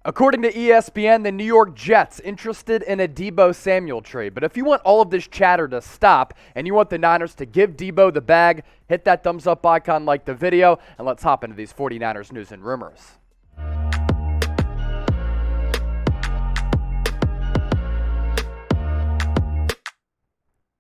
According to ESPN, the New York Jets interested in a Deebo Samuel trade. But if you want all of this chatter to stop and you want the Niners to give Deebo the bag, hit that thumbs up icon, like the video, and let's hop into these 49ers news and rumors.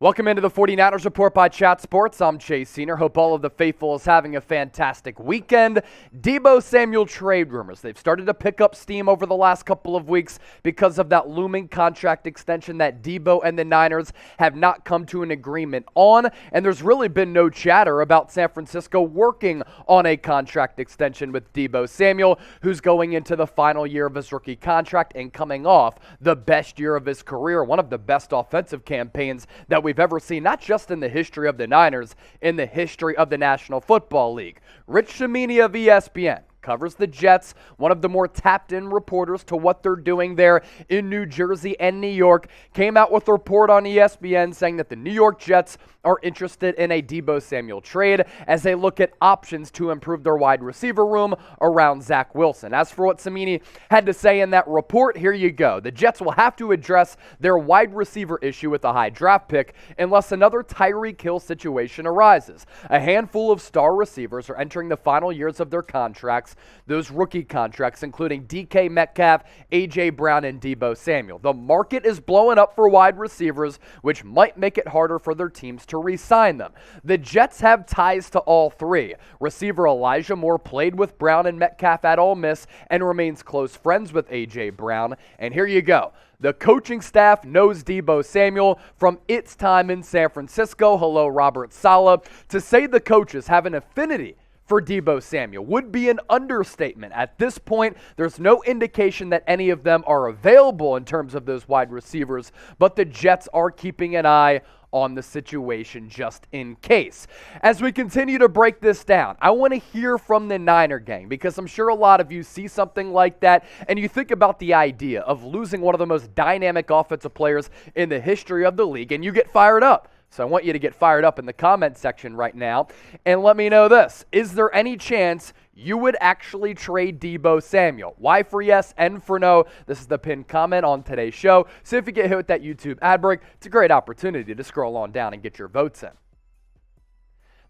Welcome into the 49ers Report by Chat Sports. I'm Chase Senior. Hope all of the faithful is having a fantastic weekend. Deebo Samuel trade rumors. They've started to pick up steam over the last couple of weeks because of that looming contract extension that Deebo and the Niners have not come to an agreement on. And there's really been no chatter about San Francisco working on a contract extension with Deebo Samuel, who's going into the final year of his rookie contract and coming off the best year of his career, one of the best offensive campaigns that we've ever seen, not just in the history of the Niners, in the history of the National Football League. Rich Cimini of ESPN covers the Jets, one of the more tapped-in reporters to what they're doing there in New Jersey and New York, came out with a report on ESPN saying that the New York Jets are interested in a Deebo Samuel trade as they look at options to improve their wide receiver room around Zach Wilson. As for what Cimini had to say in that report, here you go. The Jets will have to address their wide receiver issue with a high draft pick unless another Tyreek Hill situation arises. A handful of star receivers are entering the final years of their contracts, those rookie contracts, including DK Metcalf, A.J. Brown, and Deebo Samuel. The market is blowing up for wide receivers, which might make it harder for their teams to re-sign them. The Jets have ties to all three. Receiver Elijah Moore played with Brown and Metcalf at Ole Miss and remains close friends with A.J. Brown. And here you go. The coaching staff knows Deebo Samuel from its time in San Francisco. Hello, Robert Saleh. To say the coaches have an affinity for Deebo Samuel would be an understatement. At this point, there's no indication that any of them are available in terms of those wide receivers, but the Jets are keeping an eye on the situation just in case. As we continue to break this down, I want to hear from the Niner gang because I'm sure a lot of you see something like that and you think about the idea of losing one of the most dynamic offensive players in the history of the league and you get fired up. So I want you to get fired up in the comment section right now and let me know this. Is there any chance you would actually trade Deebo Samuel? Y for yes, N for no. This is the pinned comment on today's show. So if you get hit with that YouTube ad break, it's a great opportunity to scroll on down and get your votes in.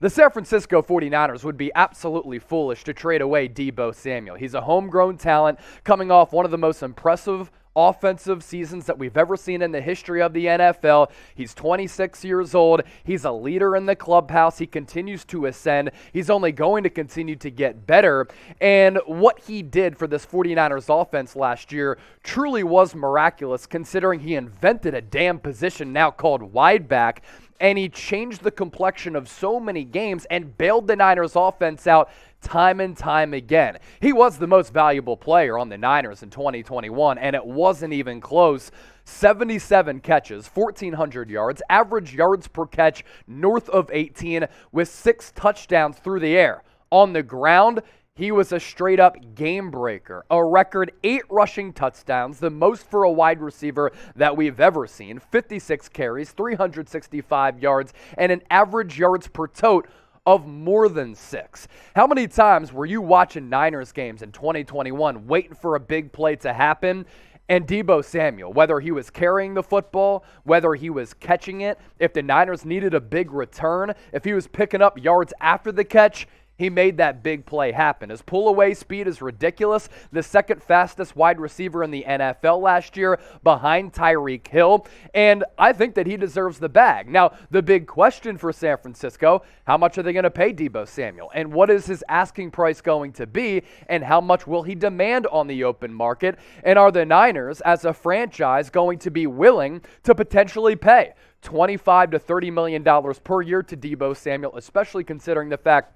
The San Francisco 49ers would be absolutely foolish to trade away Deebo Samuel. He's a homegrown talent coming off one of the most impressive offensive seasons that we've ever seen in the history of the NFL. He's 26 years old. He's a leader in the clubhouse. He continues to ascend. He's only going to continue to get better. And what he did for this 49ers offense last year truly was miraculous, considering he invented a damn position now called wideback. And he changed the complexion of so many games and bailed the Niners offense out time and time again. He was the most valuable player on the Niners in 2021, and it wasn't even close. 77 catches, 1,400 yards, average yards per catch north of 18 with 6 touchdowns through the air. On the ground, he was a straight-up game breaker. A record 8 rushing touchdowns, the most for a wide receiver that we've ever seen. 56 carries, 365 yards, and an average yards per tote of more than 6. How many times were you watching Niners games in 2021 waiting for a big play to happen? And Deebo Samuel, whether he was carrying the football, whether he was catching it, if the Niners needed a big return, if he was picking up yards after the catch, he made that big play happen. His pull-away speed is ridiculous. The second fastest wide receiver in the NFL last year behind Tyreek Hill. And I think that he deserves the bag. Now, the big question for San Francisco, how much are they going to pay Deebo Samuel? And what is his asking price going to be? And how much will he demand on the open market? And are the Niners, as a franchise, going to be willing to potentially pay $25 to $30 million per year to Deebo Samuel, especially considering the fact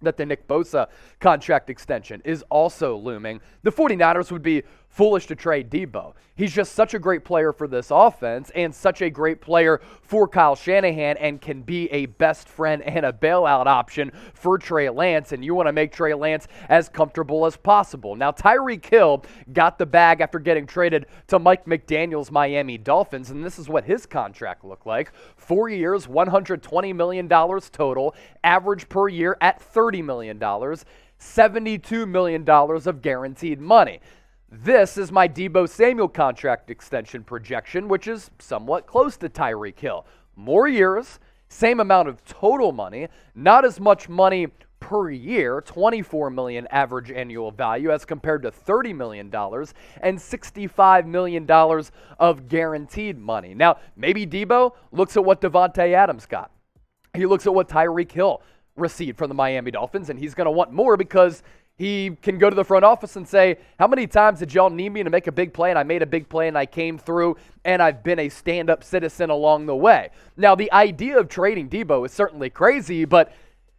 that the Nick Bosa contract extension is also looming? The 49ers would be foolish to trade Deebo. He's just such a great player for this offense and such a great player for Kyle Shanahan and can be a best friend and a bailout option for Trey Lance, and you want to make Trey Lance as comfortable as possible. Now, Tyreek Hill got the bag after getting traded to Mike McDaniel's Miami Dolphins, and this is what his contract looked like. 4 years, $120 million total, average per year at $30 million, $72 million of guaranteed money. This is my Deebo Samuel contract extension projection, which is somewhat close to Tyreek Hill. More years, same amount of total money, not as much money per year, $24 million average annual value as compared to $30 million and $65 million of guaranteed money. Now, maybe Deebo looks at what Davante Adams got. He looks at what Tyreek Hill received from the Miami Dolphins, and he's going to want more because he can go to the front office and say, how many times did y'all need me to make a big play, and I made a big play, and I came through, and I've been a stand-up citizen along the way. Now, the idea of trading Deebo is certainly crazy, but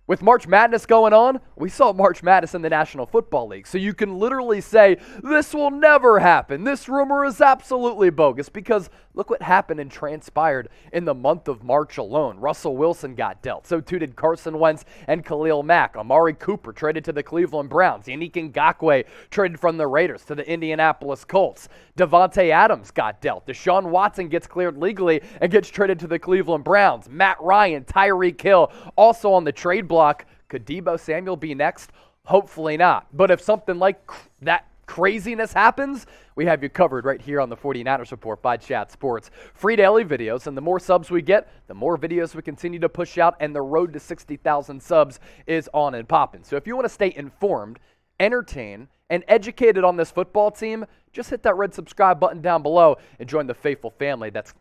with March Madness going on, we saw March Madness in the National Football League. So you can literally say, this will never happen. This rumor is absolutely bogus because look what happened and transpired in the month of March alone. Russell Wilson got dealt. So too did Carson Wentz and Khalil Mack. Amari Cooper traded to the Cleveland Browns. Yannick Ngakoue traded from the Raiders to the Indianapolis Colts. Davante Adams got dealt. Deshaun Watson gets cleared legally and gets traded to the Cleveland Browns. Matt Ryan, Tyreek Hill, also on the trade block. Could Deebo Samuel be next? Hopefully not. But if something like that craziness happens, we have you covered right here on the 49ers Report by Chat Sports. Free daily videos, and the more subs we get, the more videos we continue to push out, and the road to 60,000 subs is on and popping. So if you want to stay informed, entertained, and educated on this football team, just hit that red subscribe button down below and join the faithful family that's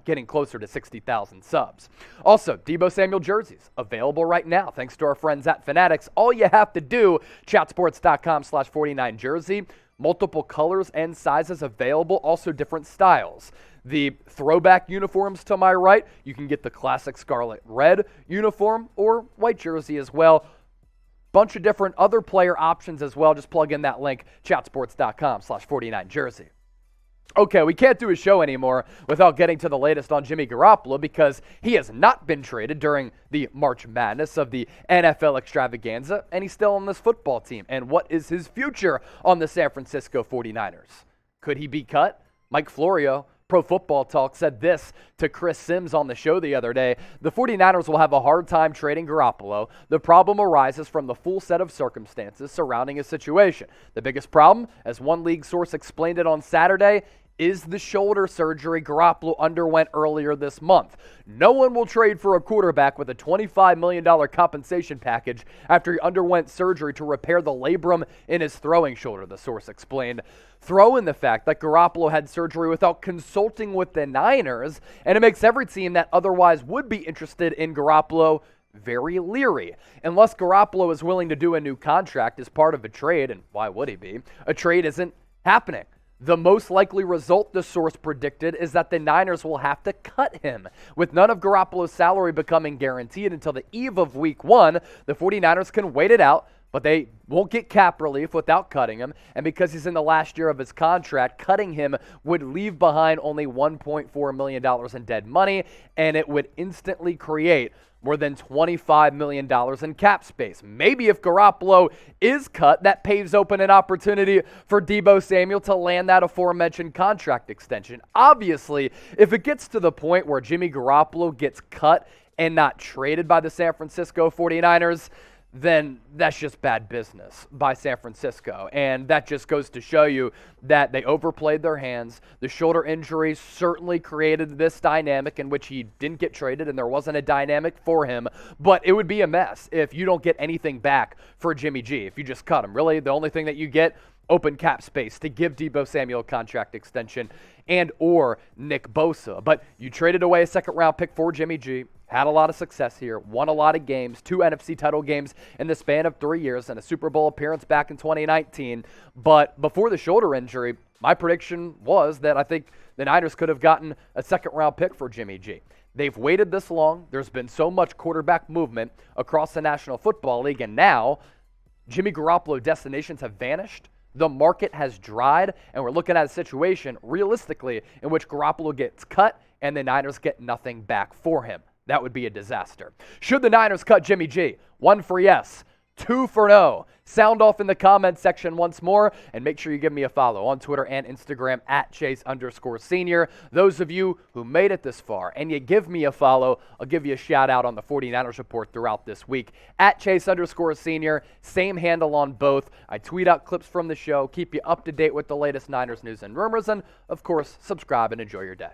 getting closer to 60,000 subs. Also, Deebo Samuel jerseys available right now thanks to our friends at Fanatics. All you have to do, chatsports.com/49jersey. Multiple colors and sizes available, also different styles. The throwback uniforms to my right, you can get the classic scarlet red uniform or white jersey as well. Bunch of different other player options as well. Just plug in that link, chatsports.com/49jersey. Okay, we can't do a show anymore without getting to the latest on Jimmy Garoppolo because he has not been traded during the March Madness of the NFL extravaganza, and he's still on this football team. And what is his future on the San Francisco 49ers? Could he be cut? Mike Florio, Pro Football Talk, said this to Chris Sims on the show the other day. The 49ers will have a hard time trading Garoppolo. The problem arises from the full set of circumstances surrounding his situation. The biggest problem, as one league source explained it on Saturday, is the shoulder surgery Garoppolo underwent earlier this month. No one will trade for a quarterback with a $25 million compensation package after he underwent surgery to repair the labrum in his throwing shoulder, the source explained. Throw in the fact that Garoppolo had surgery without consulting with the Niners, and it makes every team that otherwise would be interested in Garoppolo very leery. Unless Garoppolo is willing to do a new contract as part of a trade, and why would he be? A trade isn't happening. The most likely result, the source predicted, is that the Niners will have to cut him. With none of Garoppolo's salary becoming guaranteed until the eve of Week 1, the 49ers can wait it out, but they won't get cap relief without cutting him. And because he's in the last year of his contract, cutting him would leave behind only $1.4 million in dead money, and it would instantly create more than $25 million in cap space. Maybe if Garoppolo is cut, that paves open an opportunity for Deebo Samuel to land that aforementioned contract extension. Obviously, if it gets to the point where Jimmy Garoppolo gets cut and not traded by the San Francisco 49ers, then that's just bad business by San Francisco. And that just goes to show you that they overplayed their hands. The shoulder injury certainly created this dynamic in which he didn't get traded and there wasn't a dynamic for him. But it would be a mess if you don't get anything back for Jimmy G, if you just cut him. Really, the only thing that you get, open cap space to give Deebo Samuel a contract extension and or Nick Bosa. But you traded away a second-round pick for Jimmy G, had a lot of success here, won a lot of games, 2 NFC title games in the span of 3 years, and a Super Bowl appearance back in 2019. But before the shoulder injury, my prediction was that I think the Niners could have gotten a second-round pick for Jimmy G. They've waited this long. There's been so much quarterback movement across the National Football League, and now Jimmy Garoppolo destinations have vanished. The market has dried, and we're looking at a situation, realistically, in which Garoppolo gets cut and the Niners get nothing back for him. That would be a disaster. Should the Niners cut Jimmy G? 1 for yes, 2 for 0. Sound off in the comments section once more, and make sure you give me a follow on Twitter and Instagram at Chase_Senior. Those of you who made it this far and you give me a follow, I'll give you a shout out on the 49ers Report throughout this week at Chase_Senior. Same handle on both. I tweet out clips from the show, keep you up to date with the latest Niners news and rumors, and of course, subscribe and enjoy your day.